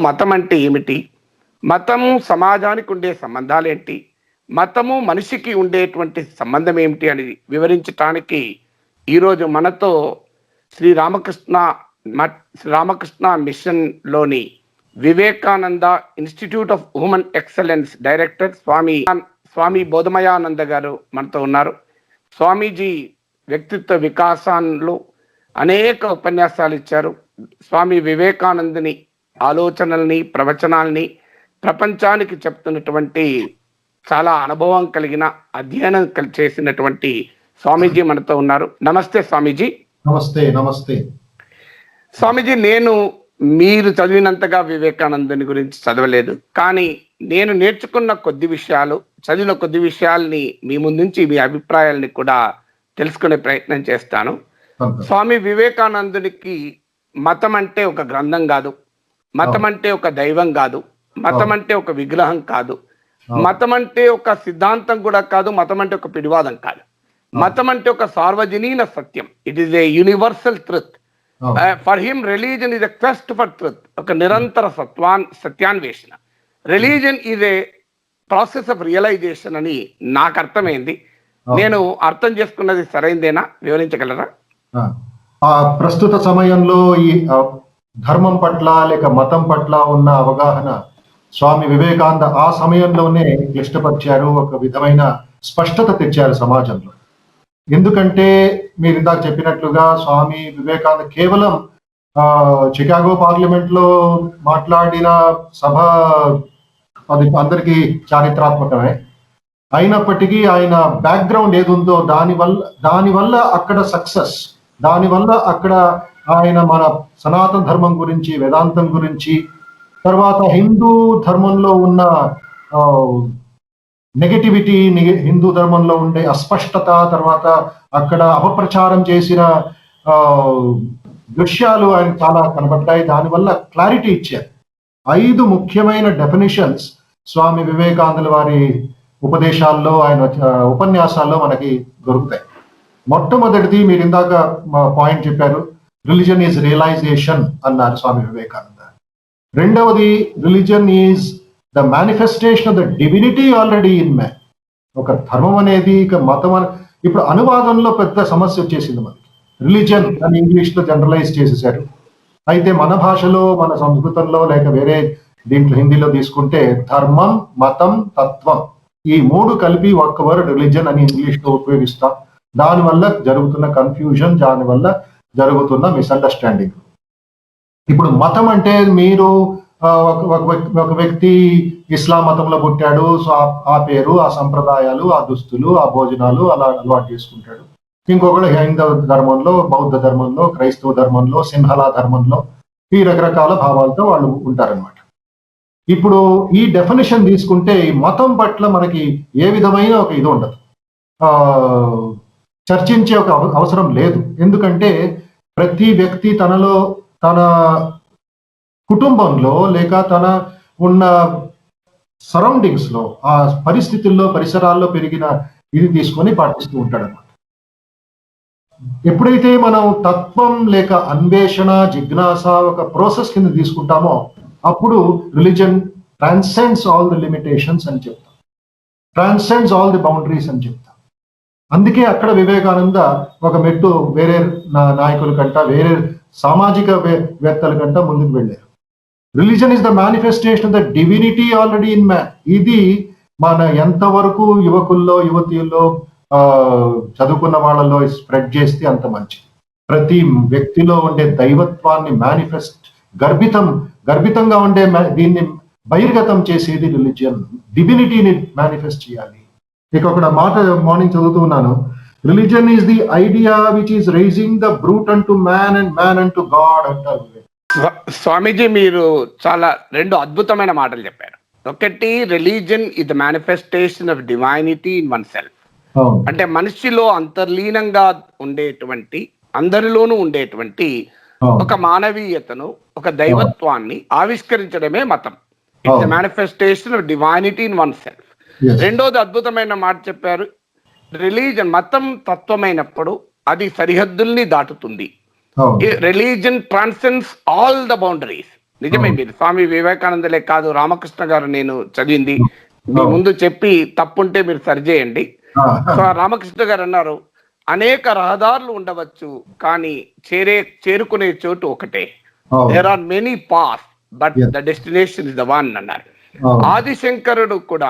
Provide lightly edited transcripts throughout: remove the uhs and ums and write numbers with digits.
మతం అంటే ఏమిటి, మతము సమాజానికి ఉండే సంబంధాలేంటి, మతము మనిషికి ఉండేటువంటి సంబంధం ఏమిటి అని వివరించటానికి ఈరోజు మనతో Sri Ramakrishna Sri Ramakrishna మిషన్లోని Vivekananda institute of human excellence director స్వామి బోధమయానంద గారు మనతో ఉన్నారు. స్వామీజీ వ్యక్తిత్వ వికాసాల్లో అనేక ఉపన్యాసాలు ఇచ్చారు. స్వామి వివేకానందని ఆలోచనల్ని, ప్రవచనాల్ని ప్రపంచానికి చెప్తున్నటువంటి చాలా అనుభవం కలిగిన, అధ్యయనం చేసినటువంటి స్వామీజీ మనతో ఉన్నారు. నమస్తే స్వామీజీ. నమస్తే. నమస్తే స్వామీజీ, నేను మీరు చదివినంతగా వివేకానందని గురించి చదవలేదు, కానీ నేను నేర్చుకున్న కొద్ది విషయాలు, చదివిన కొద్ది విషయాల్ని మీ ముందుంచి మీ అభిప్రాయాల్ని కూడా తెలుసుకునే ప్రయత్నం చేస్తాను. స్వామి వివేకానందునికి మతం అంటే ఒక గ్రంథం కాదు, మతం అంటే ఒక దైవం కాదు, మతం అంటే ఒక విగ్రహం కాదు, మతం అంటే ఒక సిద్ధాంతం కూడా కాదు, మతం అంటే ఒక పిడివాదం కాదు. మతం అంటే ఒక సార్వజనీన సత్యం. It is a universal truth. For him religion is a quest for truth. ఒక నిరంతర సత్యాన్వేషణ. Religion is a process of realization అని నాకు అర్థమైంది. నేను అర్థం చేసుకున్నది సరైందేనా? వివరించగలరా? ప్రస్తుత సమయంలో ఈ ధర్మం పట్ల లేక మతం పట్ల ఉన్న అవగాహన స్వామి వివేకానంద ఆ సమయంలోనే క్లిష్టపరిచారు. ఒక విధమైన స్పష్టత తెచ్చారు సమాజంలో. ఎందుకంటే మీరు ఇందాక చెప్పినట్లుగా స్వామి వివేకానంద కేవలం చికాగో పార్లమెంట్ లో మాట్లాడిన సభ అది అందరికీ చారిత్రాత్మకమే. అయినప్పటికీ ఆయన బ్యాక్గ్రౌండ్ ఏదుందో దానివల్ల అక్కడ సక్సెస్, దానివల్ల అక్కడ ఆయన మన సనాతన ధర్మం గురించి, వేదాంతం గురించి, తర్వాత హిందూ ధర్మంలో ఉన్న నెగటివిటీ, హిందూ ధర్మంలో ఉండే అస్పష్టత, తర్వాత అక్కడ అపప్రచారం చేసిన దృశ్యాలు ఆయన చాలా కనబడ్డాయి. దానివల్ల క్లారిటీ ఇచ్చారు. 5 ముఖ్యమైన డెఫినిషన్స్ స్వామి వివేకానంద వారి ఉపదేశాల్లో, ఆయన ఉపన్యాసాల్లో మనకి దొరుకుతాయి. మొట్టమొదటిది మీరు ఇందాక పాయింట్ చెప్పారు, రిలీజన్ ఈజ్ రియలైజేషన్ అన్నారు స్వామి వివేకానంద. రెండవది, religion is the manifestation of the divinity already in man. ఒక ధర్మం అనేది, ఇక మతం ఇప్పుడు అనువాదంలో పెద్ద సమస్య వచ్చేసింది మనకి. రిలీజన్ అని ఇంగ్లీష్ లో జనరలైజ్ చేసేసారు. అయితే మన భాషలో, మన సంస్కృతంలో లేక వేరే దీంట్లో హిందీలో తీసుకుంటే ధర్మం, మతం, తత్వం, ఈ 3 కలిపి ఒక్క వర్డ్ రిలీజన్ అని ఇంగ్లీష్ లో ఉపయోగిస్తాం. దానివల్ల జరుగుతున్న కన్ఫ్యూజన్, దానివల్ల జరుగుతున్న మిస్అండర్స్టాండింగ్. ఇప్పుడు మతం అంటే మీరు ఒక వ్యక్తి ఇస్లాం మతంలో పుట్టాడు, సో ఆ పేరు, ఆ సంప్రదాయాలు, ఆ దుస్తులు, ఆ భోజనాలు అలా అలవాటు చేసుకుంటాడు. ఇంకొకరు హైందవ ధర్మంలో, బౌద్ధ ధర్మంలో, క్రైస్తవ ధర్మంలో, సింహలా ధర్మంలో, ఈ రకరకాల భావాలతో వాళ్ళు ఉంటారనమాట. ఇప్పుడు ఈ డెఫినేషన్ తీసుకుంటే ఈ మతం పట్ల మనకి ఏ విధమైన ఒక ఇది ఉండదు, చర్చించే ఒక అవసరం లేదు. ఎందుకంటే ప్రతి వ్యక్తి తన కుటుంబంలో లేక తన ఉన్న సరౌండింగ్స్ లో, ఆ పరిస్థితుల్లో, పరిసరాల్లో పెరిగిన ఇది తీసుకొని పాటిస్తూ ఉంటాడన్నమాట. ఎప్పుడైతే మనం తత్వం లేక అన్వేషణ, జిజ్ఞాస ఒక ప్రాసెస్ కింద తీసుకుంటామో అప్పుడు religion transcends all the limitations అని చెప్తాం, ట్రాన్సెండ్స్ ఆల్ ది బౌండరీస్ అని చెప్తాం. అందుకే అక్కడ వివేకానంద ఒక మెట్టు వేరే నాయకుల కంట, వేరే సామాజిక వేత్తల కంట ముందుకు వెళ్ళారు. Religion is the manifestation of the divinity already in man. ఇది మన ఎంతవరకు యువకుల్లో, యువతీల్లో, చదువుకున్న వాళ్ళలో స్ప్రెడ్ చేస్తే అంత మంచిది. ప్రతి వ్యక్తిలో ఉండే దైవత్వాన్ని గర్భితంగా ఉండే దీన్ని బహిర్గతం చేసేది రిలీజియన్. డివినిటీని మేనిఫెస్ట్ చేయాలి. ఇక ఒక మాట మార్నింగ్ చదువుతున్నాను, religion is the idea which is raising the brute అంటూ మ్యాన్ అండ్ మ్యాన్ అంటూ గాడ్ అంటారు. స్వామీజీ, మీరు చాలా 2 అద్భుతమైన మాటలు చెప్పారు. ఒకటి, religion is the manifestation of divinity in one self. అంటే మనిషిలో అంతర్లీనంగా ఉండేటువంటి, అందరిలోనూ ఉండేటువంటి ఒక మానవీయతను, ఒక దైవత్వాన్ని ఆవిష్కరించడమే మతం. It's the manifestation of divinity in one self. రెండోది అద్భుతమైన మాట చెప్పారు, రిలీజన్, మతం తత్వమైనప్పుడు అది సరిహద్దుల్ని దాటుతుంది. Religion transcends all the boundaries. నిజమే, మీరు స్వామి వివేకానందలే కాదు, రామకృష్ణ గారు నేను చదివింది మీ ముందు చెప్పి తప్పుంటే మీరు సరిచేయండి. సో రామకృష్ణ గారు అన్నారు, అనేక రహదారులు ఉండవచ్చు కానీ చేరుకునే చోటు ఒకటే. There are many paths but the destination is the one అన్నారు. ఆదిశంకరుడు కూడా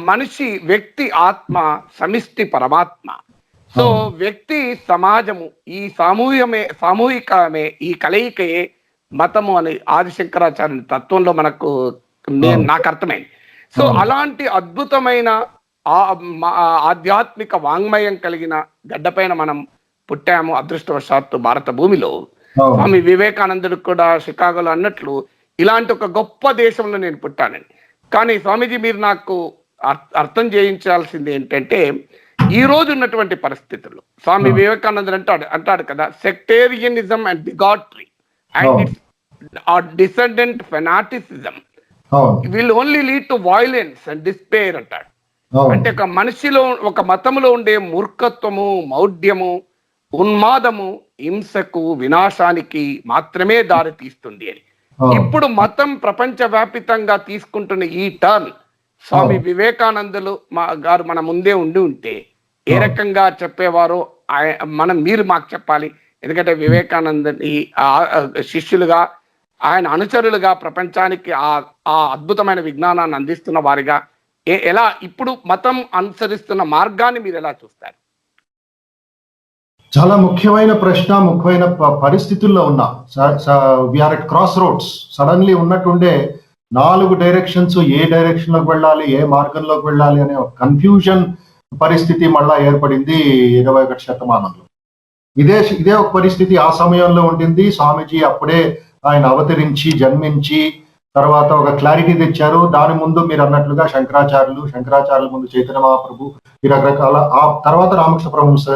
మనిషి, వ్యక్తి ఆత్మ, సమిష్టి పరమాత్మ. సో వ్యక్తి, సమాజము, ఈ సామూహికమే, ఈ కలయికయే మతము అని ఆదిశంకరాచార్యుని తత్వంలో నాకు అర్థమైంది. సో అలాంటి అద్భుతమైన ఆధ్యాత్మిక వాంగ్మయం కలిగిన గడ్డపైన మనం పుట్టాము అదృష్టవశాత్తు భారత భూమిలో. స్వామి వివేకానందుడు కూడా షికాగోలో అన్నట్లు ఇలాంటి ఒక గొప్ప దేశంలో నేను పుట్టానని. కానీ స్వామీజీ, మీరు నాకు అర్థం చేయించాల్సింది ఏంటంటే, ఈ రోజు ఉన్నటువంటి పరిస్థితుల్లో స్వామి వివేకానందుడు అంటాడు కదా, sectarianism and bigotry and its descendant fanaticism will only lead to violence and despair అంటాడు. అంటే ఒక మనిషిలో, ఒక మతంలో ఉండే మూర్ఖత్వము, మౌఢ్యము, ఉన్మాదము హింసకు, వినాశానికి మాత్రమే దారి తీస్తుంది అని. ఇప్పుడు మతం ప్రపంచవ్యాపితంగా తీసుకుంటున్న ఈ టర్న్ స్వామి వివేకానందులు గారు మన ముందే ఉంటే ఏ రకంగా చెప్పేవారో మీరు మాకు చెప్పాలి. ఎందుకంటే వివేకానందని శిష్యులుగా, ఆయన అనుచరులుగా ప్రపంచానికి ఆ అద్భుతమైన విజ్ఞానాన్ని అందిస్తున్న వారిగా ఎలా ఇప్పుడు మతం అనుసరిస్తున్న మార్గాన్ని మీరు ఎలా చూస్తారు? చాలా ముఖ్యమైన ప్రశ్న. ముఖ్యమైన పరిస్థితుల్లో ఉన్నా. We are at cross roads. Suddenly ఉన్నట్టుండే 4 డైరెక్షన్స్, ఏ డైరెక్షన్ లోకి వెళ్ళాలి, ఏ మార్గంలోకి వెళ్ళాలి అనే ఒక కన్ఫ్యూజన్ పరిస్థితి మళ్ళా ఏర్పడింది 21వ శతమానంలో. ఇదే ఒక పరిస్థితి ఆ సమయంలో ఉండింది. స్వామీజీ అప్పుడే ఆయన అవతరించి, జన్మించి తర్వాత ఒక క్లారిటీ తెచ్చారు. దాని ముందు మీరు అన్నట్లుగా శంకరాచార్యుల ముందు చైతన్య మహాప్రభు, ఈ రకరకాల, ఆ తర్వాత రామకృష్ణ పరమహంస,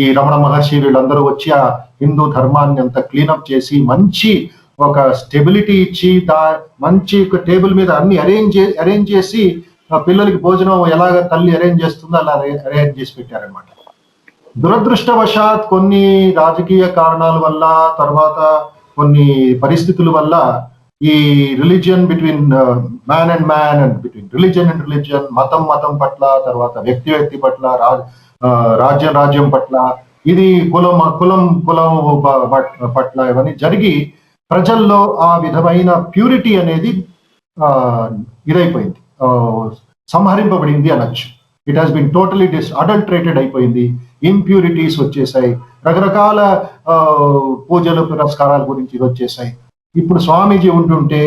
ఈ రమణ మహర్షి, వీళ్ళందరూ వచ్చి ఆ హిందూ ధర్మాన్ని అంతా క్లీనప్ చేసి మంచి ఒక స్టెబిలిటీ ఇచ్చి, మంచి ఒక టేబుల్ మీద అన్ని అరేంజ్ చేసి, పిల్లలకి భోజనం ఎలాగ తల్లి అరేంజ్ చేస్తుందో అలా అరేంజ్ చేసి పెట్టారనమాట. దురదృష్టవశాత్ కొన్ని రాజకీయ కారణాల వల్ల, తర్వాత కొన్ని పరిస్థితుల వల్ల ఈ religion between man and between religion and religion, మతం పట్ల, తర్వాత వ్యక్తి పట్ల, రాజ్యం పట్ల, ఇది కులం పట్ల ఇవన్నీ జరిగి ప్రజల్లో ఆ విధమైన ప్యూరిటీ అనేది ఇదైపోయింది, సంహరింపబడింది అనొచ్చు. It has been totally adulterated అయిపోయింది. ఇంప్యూరిటీస్ వచ్చేసాయి, రకరకాల పూజలు పురస్కారాల గురించి వచ్చేసాయి. ఇప్పుడు స్వామీజీ ఉంటుంటే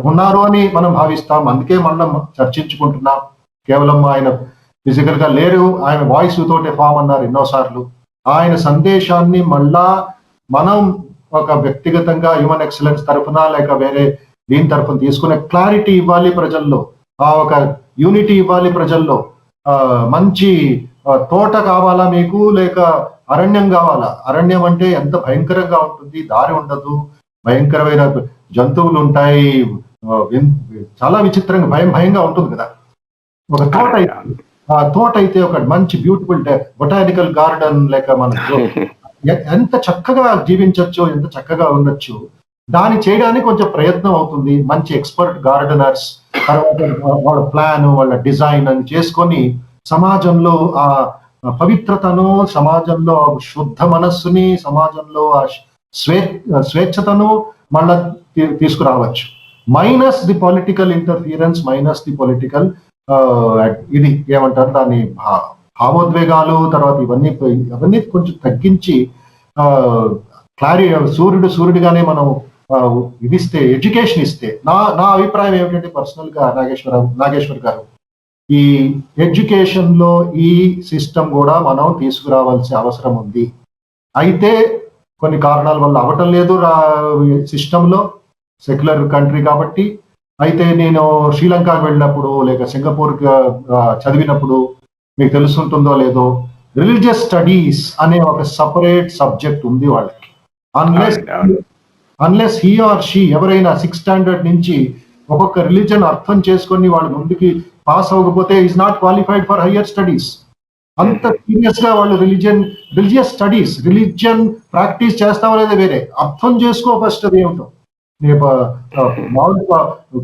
ఉన్నారు అని మనం భావిస్తాం, అందుకే మనం చర్చించుకుంటున్నాం. కేవలం ఆయన ఫిజికల్ గా లేరు, ఆయన వాయిస్ తోటే ఫామ్ అన్నారు ఎన్నోసార్లు. ఆయన సందేశాన్ని మళ్ళా మనం ఒక వ్యక్తిగతంగా హ్యూమన్ ఎక్సలెన్స్ తరఫున, లేక వేరే దీని తరఫున తీసుకునే క్లారిటీ ఇవ్వాలి ప్రజల్లో, ఆ ఒక యూనిటీ ఇవ్వాలి ప్రజల్లో. మంచి తోట కావాలా మీకు, లేక అరణ్యం కావాలా? అరణ్యం అంటే ఎంత భయంకరంగా ఉంటుంది, దారి ఉండదు, భయంకరమైన జంతువులు ఉంటాయి, చాలా విచిత్రంగా భయంగా ఉంటుంది కదా. ఒక తోట అయితే ఒక మంచి బ్యూటిఫుల్ బొటానికల్ గార్డెన్, లేక మన ఎంత చక్కగా జీవించవచ్చు, ఎంత చక్కగా ఉండొచ్చు. దాన్ని చేయడానికి కొంచెం ప్రయత్నం అవుతుంది. మంచి ఎక్స్పర్ట్ గార్డెనర్స్, తర్వాత వాళ్ళ ప్లాన్, వాళ్ళ డిజైన్ అని చేసుకొని సమాజంలో ఆ పవిత్రతను, సమాజంలో శుద్ధ మనస్సుని, సమాజంలో ఆ స్వేచ్ఛతను మళ్ళా తీసుకురావచ్చు. Minus the political interference, minus the political ఇది ఏమంటారు దాన్ని, భావోద్వేగాలు, తర్వాత ఇవన్నీ కొంచెం తగ్గించి సూర్యుడిగానే మనం ఇదిస్తే, ఎడ్యుకేషన్ ఇస్తే, నా అభిప్రాయం ఏమిటంటే పర్సనల్ గా నాగేశ్వర్ గారు, ఈ ఎడ్యుకేషన్ లో ఈ సిస్టమ్ కూడా మనం తీసుకురావాల్సిన అవసరం ఉంది. అయితే కొన్ని కారణాల వల్ల అవటం లేదు సిస్టంలో, సెక్యులర్ కంట్రీ కాబట్టి. అయితే నేను శ్రీలంకకు వెళ్ళినప్పుడు, లేక సింగపూర్ చదివినప్పుడు మీకు తెలుసుంటుందో లేదో, రిలీజియస్ స్టడీస్ అనే ఒక సపరేట్ సబ్జెక్ట్ ఉంది వాళ్ళకి. అన్లెస్ హీ ఆర్ షీ, ఎవరైనా 6th స్టాండర్డ్ నుంచి ఒక్కొక్క రిలీజన్ అర్థం చేసుకొని వాళ్ళు ముందుకి పాస్ అవ్వకపోతే is not qualified for higher studies. అంత సీరియస్ గా వాళ్ళు రిలీజియస్ స్టడీస్, రిలీజియన్ ప్రాక్టీస్ చేస్తావో లేదా వేరే, అర్థం చేసుకో ఫస్ట్ అది ఏమిటో. మామూలుగా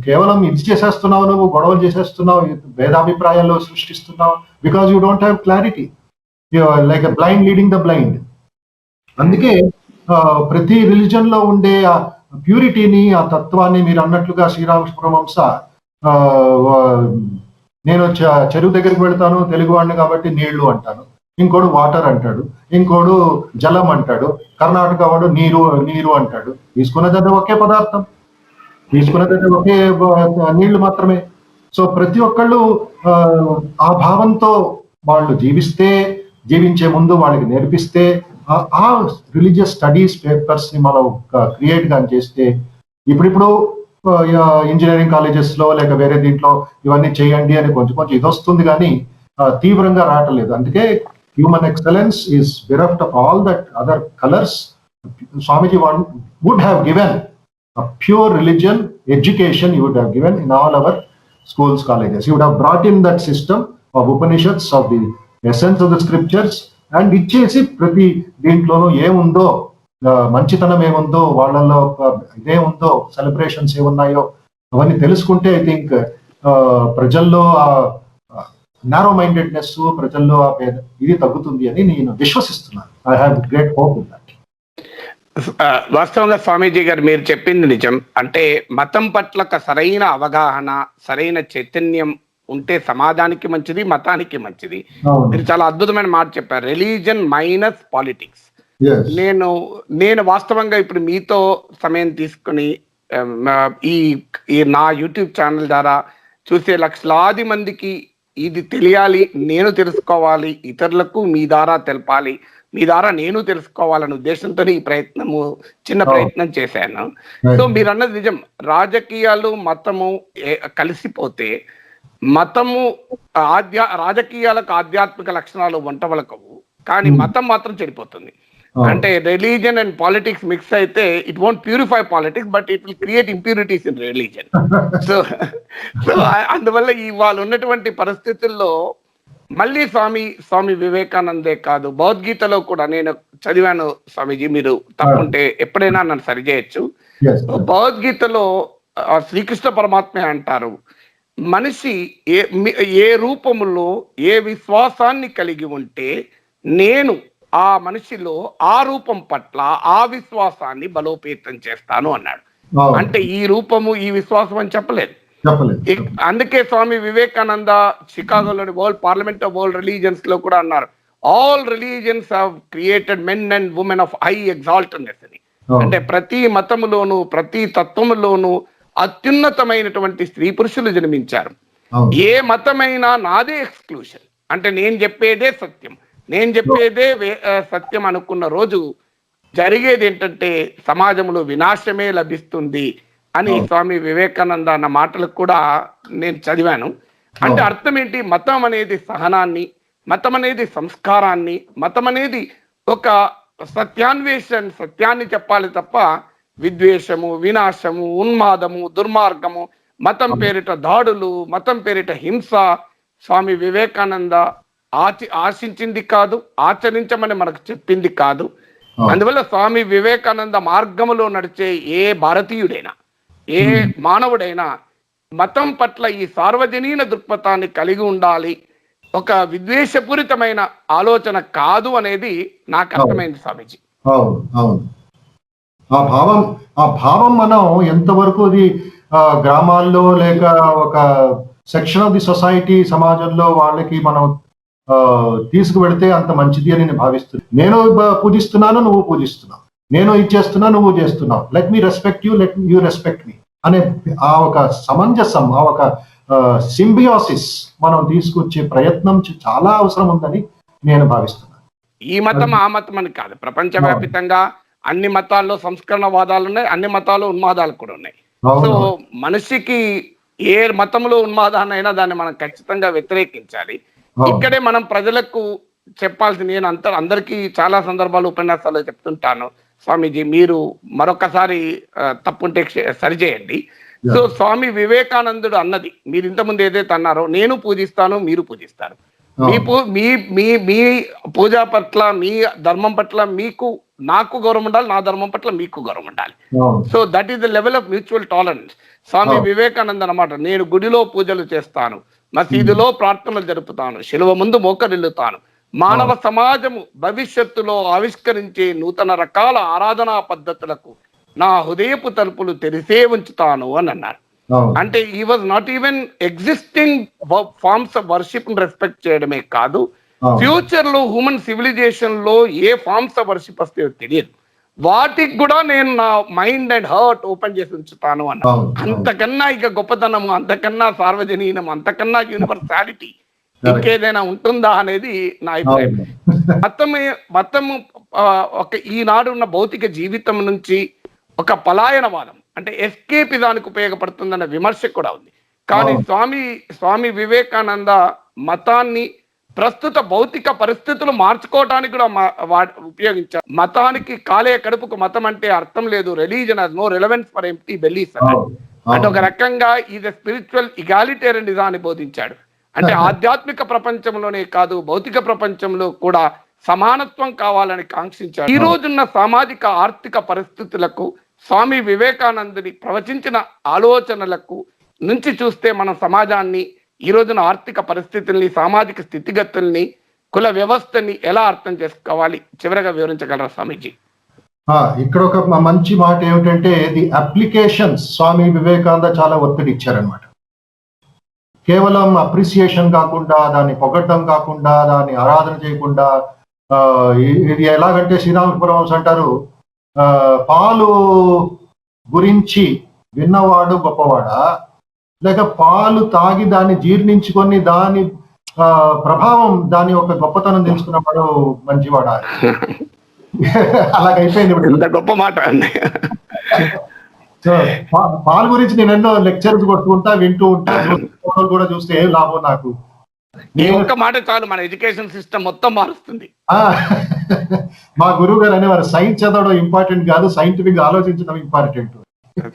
కేవలం ఇది చేసేస్తున్నావు, నువ్వు గొడవలు చేసేస్తున్నావు, భేదాభిప్రాయాలు సృష్టిస్తున్నావు, because you don't have clarity, like blind leading the blind. అందుకే ప్రతి రిలీజన్ లో ఉండే ఆ ప్యూరిటీని, ఆ తత్వాన్ని, మీరు అన్నట్లుగా శ్రీరామకృష్ణ పరమహంస నేను చెరువు దగ్గరికి వెళ్తాను, తెలుగువాడిని కాబట్టి నీళ్లు అంటాను, ఇంకోడు వాటర్ అంటాడు, ఇంకోడు జలం అంటాడు, కర్ణాటక వాడు నీరు నీరు అంటాడు. తీసుకున్నది ఒకే పదార్థం, తీసుకున్నది ఒకే నీళ్లు మాత్రమే. సో ప్రతి ఒక్కళ్ళు ఆ భావంతో వాళ్ళు జీవించే ముందు వాళ్ళకి నేర్పిస్తే, ఆ రిలీజియస్ స్టడీస్ పేపర్స్ ని మనం క్రియేట్ గా చేస్తే, ఇప్పుడు ఇంజనీరింగ్ కాలేజెస్ లో లేక వేరే దీంట్లో ఇవన్నీ చేయండి అని కొంచెం కొంచెం ఇది వస్తుంది, కానీ తీవ్రంగా రావట్లేదు. అందుకే human excellence is bereft of all that other colors. Swamiji would have given a pure religion education, he would have given in all our schools, colleges. He would have brought in that system of Upanishads, of the essence of the scriptures, and ఇచ్చేసి ప్రతి దీంట్లోనూ ఏముందో, మంచితనం ఏముందో, వాళ్ళల్లో ఇదేముందో, celebrations ఏమున్నాయో అవన్నీ తెలుసుకుంటే I think ప్రజల్లో నారో మైండెడ్నెస్, ప్రజల్లో ఇది తగ్గుతుంది అని నేను విశ్వసిస్తున్నాను. I have great hope in that. వాస్తవంగా స్వామీజీ గారు మీరు చెప్పింది నిజం. అంటే మతం పట్ల ఒక సరైన అవగాహన, సరైన చైతన్యం ఉంటే సమాజానికి మంచిది, మతానికి మంచిది. మీరు చాలా అద్భుతమైన మాట చెప్పారు, రిలీజన్ మైనస్ పాలిటిక్స్. నేను వాస్తవంగా ఇప్పుడు మీతో సమయం తీసుకుని ఈ నా యూట్యూబ్ ఛానల్ ద్వారా చూసే లక్షలాది మందికి ఇది తెలియాలి, నేను తెలుసుకోవాలి, ఇతరులకు మీ ద్వారా తెలపాలి, మీ ద్వారా నేను తెలుసుకోవాలనే ఉద్దేశంతో ఈ చిన్న ప్రయత్నం చేశాను. సో మీరు అన్నది నిజం, రాజకీయాలు మతము కలిసిపోతే మతము రాజకీయాలకు ఆధ్యాత్మిక లక్షణాలు వంటవలకవు, కానీ మతం మాత్రం చెడిపోతుంది. అంటే రిలీజియన్ అండ్ పాలిటిక్స్ మిక్స్ అయితే it won't purify politics, but it will create impurities in religion. So అందువల్ల ఇవాళ ఉన్నటువంటి పరిస్థితుల్లో మళ్ళీ స్వామి వివేకానందే కాదు, భగవద్గీతలో కూడా నేను చదివాను స్వామీజీ, మీరు తప్పుంటే ఎప్పుడైనా నన్ను సరిచేయచ్చు. భగవద్గీతలో శ్రీకృష్ణ పరమాత్మ అంటారు, మనిషి ఏ రూపములో ఏ విశ్వాసాన్ని కలిగి ఉంటే నేను ఆ మనిషిలో ఆ రూపం పట్ల ఆ విశ్వాసాన్ని బలోపేతం చేస్తాను అన్నాడు. అంటే ఈ రూపము ఈ విశ్వాసం అని చెప్పలేదు. అందుకే స్వామి వివేకానంద షికాగోలోని world parliament of world religions లో కూడా అన్నారు, all religions have created men and women of high exaltedness అని. అంటే ప్రతి మతములోను ప్రతి తత్వములోను అత్యున్నతమైనటువంటి స్త్రీ పురుషులు జన్మించారు. ఏ మతమైనా నాదే ఎక్స్క్లూషన్, అంటే నేను చెప్పేదే సత్యం, నేను చెప్పేదే సత్యం అనుకున్న రోజు జరిగేది ఏంటంటే సమాజంలో వినాశమే లభిస్తుంది అని స్వామి వివేకానంద అన్న మాటలకు కూడా నేను చదివాను. అంటే అర్థం ఏంటి, మతం అనేది సహనాన్ని, మతం అనేది సంస్కారాన్ని, మతం అనేది ఒక సత్యాన్ని చెప్పాలి తప్ప విద్వేషము, వినాశము, ఉన్మాదము, దుర్మార్గము, మతం పేరిట దాడులు, మతం పేరిట హింస స్వామి వివేకానంద ఆశించింది కాదు, ఆచరించమని మనకు చెప్పింది కాదు. అందువల్ల స్వామి వివేకానంద మార్గములో నడిచే ఏ భారతీయుడైనా, ఏ మానవుడైనా మతం పట్ల ఈ సార్వజనీన దృక్పథాన్ని కలిగి ఉండాలి, ఒక విద్వేషపూరితమైన ఆలోచన కాదు అనేది నాకు అర్థమైంది స్వామీజీ. ఆ భావం మనం ఎంతవరకు అది గ్రామాల్లో లేక ఒక సెక్షన్ ఆఫ్ ది సొసైటీ సమాజంలో వాళ్ళకి మనం తీసుకువెడితే అంత మంచిది అని నేను భావిస్తున్నాను. నేను పూజిస్తున్నాను, నువ్వు పూజిస్తున్నావు, నేను ఇది చేస్తున్నా, నువ్వు చేస్తున్నావు, let me respect you, let you respect me అనే ఆ ఒక సమంజసం, ఆ ఒక సింబియోసిస్ మనం తీసుకొచ్చే ప్రయత్నం చాలా అవసరం ఉందని నేను భావిస్తున్నాను. ఈ మతం ఆ మతం అని కాదు, ప్రపంచవ్యాప్తంగా అన్ని మతాల్లో సంస్కరణవాదాలు ఉన్నాయి, అన్ని మతాల్లో ఉన్మాదాలు కూడా ఉన్నాయి. సో మనిషికి ఏ మతంలో ఉన్మాదాన్నైనా దాన్ని మనం ఖచ్చితంగా వ్యతిరేకించాలి. ఇక్కడే మనం ప్రజలకు చెప్పాల్సింది, నేను అందరికీ చాలా సందర్భాలు ఉపన్యాసాలు చెప్తుంటాను, స్వామీజీ మీరు మరొకసారి తప్పుంటే సరిచేయండి. సో స్వామి వివేకానందుడు అన్నది మీరు ఇంతకుముందు ఏదైతే అన్నారో, నేను పూజిస్తాను మీరు పూజిస్తారు, మీ మీ మీ మీ పూజ పట్ల, మీ ధర్మం పట్ల నాకు గౌరవం ఉండాలి, నా ధర్మం పట్ల మీకు గౌరవం ఉండాలి. So that is the level of mutual tolerance. Swami Vivekananda అన్నమాట, నేను గుడిలో పూజలు చేస్తాను, మసీదులో ప్రార్థనలు జరుపుతాను, శిలువ ముందు మోకరిల్లుతాను, మానవ సమాజము భవిష్యత్తులో ఆవిష్కరించే నూతన రకాల ఆరాధనా పద్ధతులకు నా హృదయపు తలుపులు తెరిసే ఉంచుతాను అని అన్నారు. అంటే ఈ was not even existing forms of worship respect చేయడమే కాదు, ఫ్యూచర్ లో హ్యూమన్ సివిలైజేషన్ లో ఏ ఫార్మ్స్ ఆఫ్ వర్షిప్ వస్తాయో తెలియదు, వాటికి కూడా నేను నా మైండ్ అండ్ హార్ట్ ఓపెన్ చేసి ఉంచుతాను అన్న. అంతకన్నా ఇక గొప్పతనము, అంతకన్నా సార్వజనీయం, అంతకన్నా యూనివర్సాలిటీ ఇంకేదైనా ఉంటుందా అనేది నా అభిప్రాయం. మతము ఒక ఈనాడు ఉన్న భౌతిక జీవితం నుంచి ఒక పలాయనవాదం, అంటే ఎస్కేపిజానికి ఉపయోగపడుతుందన్న విమర్శ కూడా ఉంది. కానీ స్వామి వివేకానంద మతాన్ని ప్రస్తుత భౌతిక పరిస్థితులు మార్చుకోవడానికి కూడా ఉపయోగించారు. మతానికి కాలే కడుపుకు మతం అంటే అర్థం లేదు, religion has no relevance for empty bellies అంటే ఒక రకంగా ఇది స్పిరిచువల్ ఇగాలిటేరియనిజాన్ని బోధించాడు. అంటే ఆధ్యాత్మిక ప్రపంచంలోనే కాదు, భౌతిక ప్రపంచంలో కూడా సమానత్వం కావాలని కాంక్షించాడు. ఈ రోజున్న సామాజిక ఆర్థిక పరిస్థితులకు స్వామి వివేకానందుని ప్రవచించిన ఆలోచనలకు నుంచి చూస్తే మనం సమాజాన్ని, ఈ రోజున ఆర్థిక పరిస్థితుల్ని, సామాజిక స్థితిగతుల్ని, కుల వ్యవస్థని ఎలా అర్థం చేసుకోవాలి చివరగా వివరించగలరా స్వామీజీ? ఇక్కడ ఒక మంచి మాట ఏమిటంటే, ది అప్లికేషన్స్ స్వామి వివేకానంద చాలా ఒత్తిడి ఇచ్చారనమాట. కేవలం అప్రిసియేషన్ కాకుండా, దాన్ని పొగడ్డం కాకుండా, దాన్ని ఆరాధన చేయకుండా, ఇది ఎలాగంటే శ్రీరామపురం అంటారు, పాలు గురించి విన్నవాడు గొప్పవాడా, లేక పాలు తాగి దాన్ని జీర్ణించుకొని దాని ప్రభావం, దాని ఒక గొప్పతనం తెలుసుకున్నవాడు మంచివాడా? అలాగైపోయింది. గొప్ప మాట అండి. సో పాలు గురించి నేను ఎన్నో లెక్చర్స్ కొట్టుకుంటా, వింటూ ఉంటా, కూడా చూస్తే ఏం లాభం నాకు. ఒక్క మాట చాలు, మన ఎడ్యుకేషన్ సిస్టమ్ మొత్తం మారుస్తుంది. మా గురువు గారు అనేవారు, సైన్స్ చదవడం ఇంపార్టెంట్ కాదు, సైంటిఫిక్ ఆలోచించడం ఇంపార్టెంట్.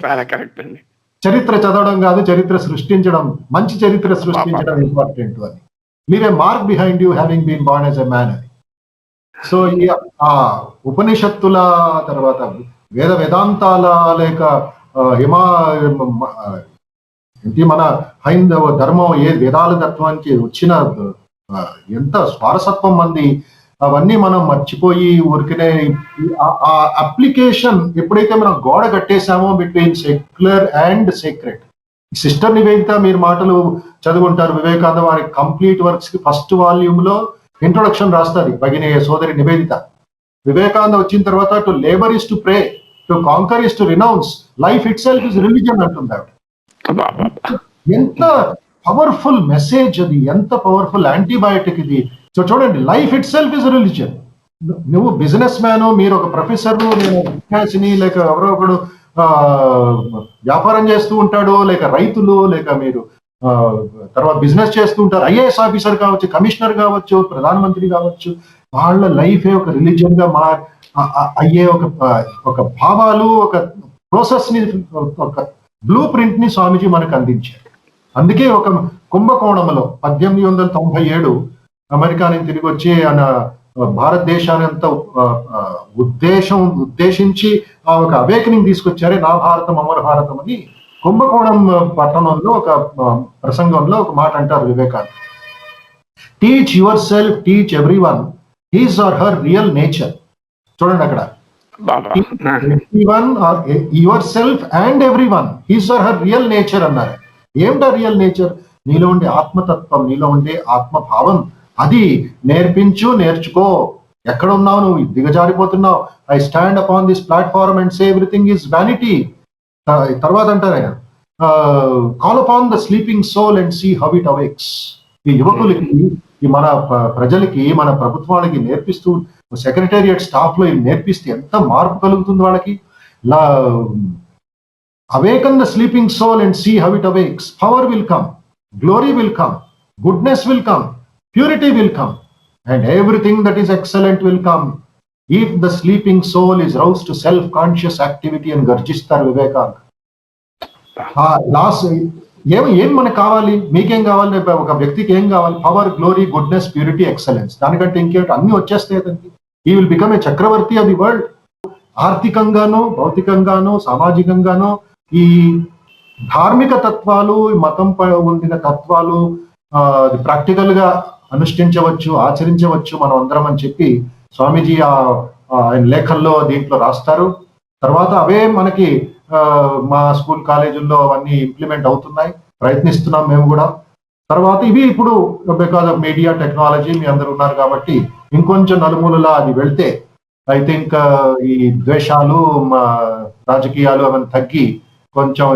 చాలా కరెక్ట్ అండి. చరిత్ర చదవడం కాదు, చరిత్ర సృష్టించడం, మంచి చరిత్ర సృష్టించడం ఇంపార్టెంట్ అని. మీరే mark behind you having been born as a man అని. సో ఆ ఉపనిషత్తుల తర్వాత వేదాంతాల, లేక మన హైందవ ధర్మం ఏ వేదాల తత్వానికి వచ్చిన ఎంత స్వారసత్వం మంది, అవన్నీ మనం మర్చిపోయి ఊరికనే ఆ అప్లికేషన్ ఎప్పుడైతే మనం గోడ కట్టేశామో between secular and sacred. Sister Nivedita మీరు మాటలు చదువుకుంటారు, వివేకానంద వారి కంప్లీట్ వర్క్స్ కి ఫస్ట్ వాల్యూమ్ లో ఇంట్రొడక్షన్ రాస్తుంది భగిని సోదరి నివేదిత. వివేకానంద వచ్చిన తర్వాత to labour is to pray, to conquer is to renounce, life itself is religion అంటుంది ఆవిడ. ఎంత పవర్ఫుల్ మెసేజ్ అది, ఎంత పవర్ఫుల్ యాంటీబయాటిక్ ఇది. సో చూడండి, life itself is religion. నువ్వు బిజినెస్ మ్యాన్, మీరు ఒక ప్రొఫెసర్, నేను విద్యార్థిని, లేక ఎవరో ఒకడు వ్యాపారం చేస్తూ ఉంటాడు, లేక రైతులు, లేక మీరు తర్వాత బిజినెస్ చేస్తూ ఉంటారు, ఐఏఎస్ ఆఫీసర్ కావచ్చు, కమిషనర్ కావచ్చు, ప్రధానమంత్రి కావచ్చు, వాళ్ళ లైఫే ఒక రిలీజియన్ గా అయ్యే ఒక భావాలు, ఒక ప్రాసెస్ ని, ఒక బ్లూ ప్రింట్ ని స్వామీజీ మనకు అందించారు. అందుకే ఒక కుంభకోణంలో 1897 అమెరికా నుంచి తిరిగి వచ్చి ఆయన భారతదేశాన్ని అంతా ఉద్దేశించి ఒక అవేకనింగ్ తీసుకొచ్చారే, నా భారతం అమర భారతం అని. కుంభకోణం పట్టణంలో ఒక ప్రసంగంలో ఒక మాట అంటారు Vivekananda, teach your self, teach every one his or her real nature. చూడండి అక్కడ, your self and every one his or her real nature అన్నారు. ఏమిటా రియల్ నేచర్? నీలో ఉండే ఆత్మతత్వం, నీలో ఉండే ఆత్మభావం, అది నేర్చుకో. ఎక్కడ ఉన్నావు నువ్వు? దిగజారిపోతున్నావు. I stand upon this platform and say everything is vanity. తర్వాత అంటారు ఆయన, call upon the sleeping soul and see how it awakes. ఈ యువకులకి, ఈ మన ప్రజలకి, మన ప్రభుత్వాలకి నేర్పిస్తూ, సెక్రటేరియట్ స్టాఫ్ లో నేర్పిస్తే ఎంత మార్పు కలుగుతుంది వాళ్ళకి. Awaken the sleeping soul and see how it awakes. Power will come, glory will come, goodness will come, purity will come, and everything that is excellent will come if the sleeping soul is roused to self-conscious activity and garjistar Vivekananda. ఏం మనకు కావాలి, మీకేం కావాలి, ఒక వ్యక్తికి ఏం కావాలి? Power, glory, goodness, purity, excellence. దానికంటే ఇంకేమిటి? అన్ని వచ్చేస్తాయి అతనికి. He will become a chakravarti of the world. ఆర్థికంగాను, భౌతికంగాను, సామాజికంగాను ఈ ధార్మిక తత్వాలు, మతంపై ఉండిన తత్వాలు ప్రాక్టికల్ గా అనుష్ఠించవచ్చు, ఆచరించవచ్చు మనం అందరం అని చెప్పి స్వామీజీ ఆయన లేఖల్లో దీంట్లో రాస్తారు. తర్వాత అవే మనకి మా స్కూల్ కాలేజీల్లో అవన్నీ ఇంప్లిమెంట్ అవుతున్నాయి, ప్రయత్నిస్తున్నాం మేము కూడా. తర్వాత ఇవి ఇప్పుడు బికాజ్ ఆఫ్ మీడియా టెక్నాలజీ మీ అందరు ఉన్నారు కాబట్టి ఇంకొంచెం నలుమూలలా అది వెళ్తే ఐ థింక్ ఈ ద్వేషాలు, రాజకీయాలు అవన్నీ తగ్గి కొంచెం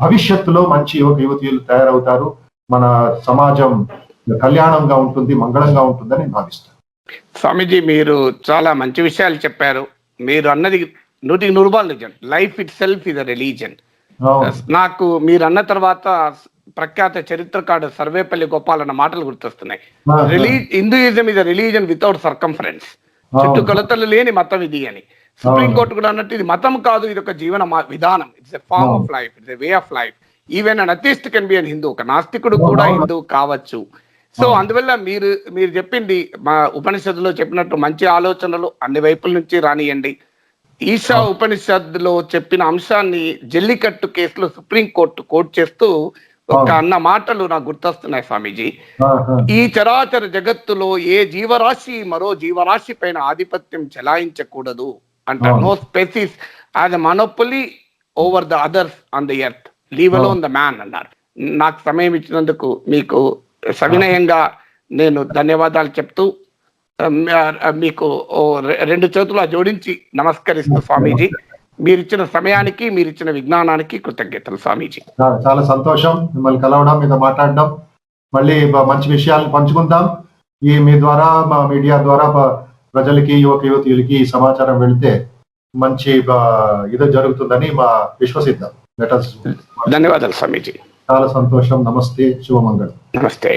భవిష్యత్తులో మంచి యువతీయులు తయారవుతారు, మన సమాజం కళ్యాణంగా ఉంటుంది, మంగళంగా ఉంటుందని నేను భావిస్తాను. స్వామీజీ, మీరు చాలా మంచి విషయాలు చెప్పారు. మీరు అన్నది 100% నిజం. Life itself is a religion. నాకు మీరు అన్న తర్వాత ప్రఖ్యాత చరిత్రకారుడు సర్వేపల్లి గోపాల్ అన్న మాటలు గుర్తొస్తున్నాయి. Hinduism is a religion without circumference. చుట్టుకొలతలు లేని మతం ఇది అని సుప్రీంకోర్టు కూడా అన్నట్టు ఇది మతం కాదు, ఇది ఒక జీవన విధానం. It's a form of life, it's a way of life. Even an atheist can be an Hindu. ఒక నాస్తికుడు కూడా హిందూ కావచ్చు. సో అందువల్ల మీరు చెప్పింది మా ఉపనిషత్తులో చెప్పినట్టు మంచి ఆలోచనలు అన్ని వైపుల నుంచి రానియండి. ఈశా ఉపనిషత్తులో చెప్పిన అంశాన్ని జల్లికట్టు కేసులో సుప్రీంకోర్టు కోర్టు చేస్తూ ఒక అన్న మాటలు నాకు గుర్తొస్తున్నాయి స్వామీజీ. ఈ చరాచర జగత్తులో ఏ జీవరాశి మరో జీవరాశి పైన ఆధిపత్యం చెలాయించకూడదు అంటారు. No species has a monopoly over the others on the earth, leave alone the man అన్నారు. నాకు సమయం ఇచ్చినందుకు మీకు సవినయంగా నేను ధన్యవాదాలు చెప్తూ మీకు 2 చేతులు జోడించి నమస్కరిస్తూ స్వామీజీ, మీరిచ్చిన సమయానికి, మీరిచ్చిన విజ్ఞానానికి కృతజ్ఞతలు స్వామీజీ. చాలా సంతోషం మిమ్మల్ని కలవడం, మీతో మాట్లాడడం. మళ్ళీ మంచి విషయాలను పంచుకుందాం. మీ ద్వారా, మా మీడియా ద్వారా ప్రజలకి, యువతీయులకి ఈ సమాచారం వెళితే మంచి ఇది జరుగుతుందని విశ్వసిద్దాం. ధన్యవాదాలు స్వామీజీ. చాలా సంతోషం. నమస్తే, శుభమంగళం. నమస్తే.